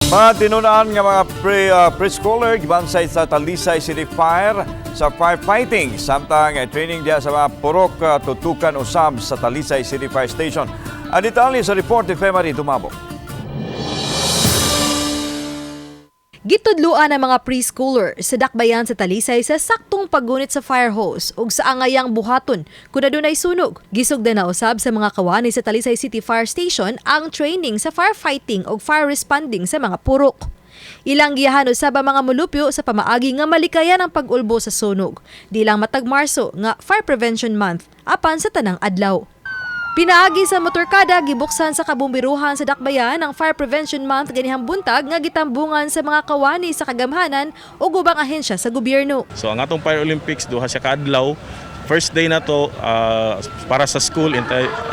Mga tinunaan nga mga preschooler gibansay sa Talisay City Fire sa firefighting samtang training diya sa mga purok tutukan usab sa Talisay City Fire Station. Ang detalye sa report ni Femari Dumabo. Gitudluan ang mga preschooler sa dakbayan sa Talisay sa saktong paggunit sa fire hose ug sa angayang buhaton kun adunay sunog. Gisugdan na usab sa mga kawani sa Talisay City Fire Station ang training sa firefighting ug fire responding sa mga purok. Ilang giyahan usab ang mga mulupyo sa pamaagi nga malikayan ang pag-ulbo sa sunog. Di lang matag Marso nga Fire Prevention Month apan sa tanang adlaw. Pinaagi sa motorkada, gibuksan sa kabumbiruhan sa dakbayan ang Fire Prevention Month ganihang buntag nga gitambungan sa mga kawani sa kagamhanan o ubang ahensya sa gobyerno. So ang atong Fire Olympics duha siya ka adlaw. First day na to para sa school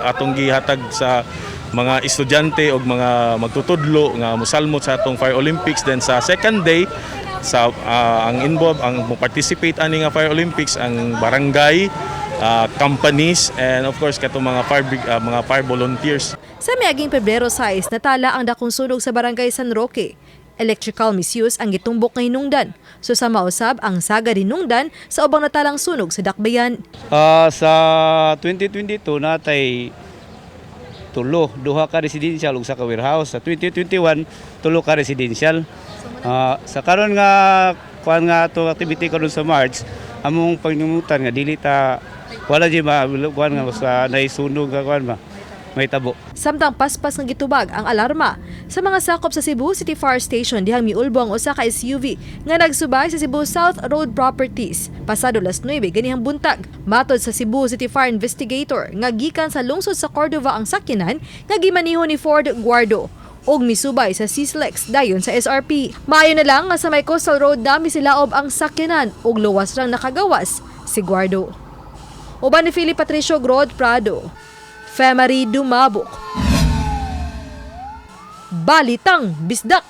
atong gihatag sa mga estudyante o mga magtutudlo nga mosalmot sa atong Fire Olympics. Then sa second day sa ang involved ang participate ani nga Fire Olympics ang barangay, companies, and of course katong mga fire volunteers. Sa miaging Pebrero 6, natala ang dakong sunog sa barangay San Roque. Electrical misuse ang gitumbok nga hinungdan. So sa mausab ang saga rinungdan sa ubang natalang sunog sa dakbayan. Sa 2022 natay duha ka residential ug sa ka warehouse. Sa 2021 tulo ka residential. Sa karon nga kuan nga to activity karon sa March among pagnumutan nga dili ta wala di ba kuan nga sa naisunog nga kuan ba may tabo. Samtang paspas nga gitubag ang alarma sa mga sakop sa Cebu City Fire Station dihang miulbo ang usa ka SUV nga nagsubay sa Cebu South Road Properties pasado 9:00 ganihang buntag. Matod sa Cebu City Fire Investigator nga gikan sa lungsod sa Cordova ang sakyanan nga gimaneho ni Ford Guardo og misubay sa Sislex dayon sa SRP. Maayo na lang nga sa may coastal road dami silaob ang sakyanan ug luwas rang nakagawas si Guardo. Uban ni Philip Patricio Grod Prado, Femari Dumabok. Balitang Bisdak.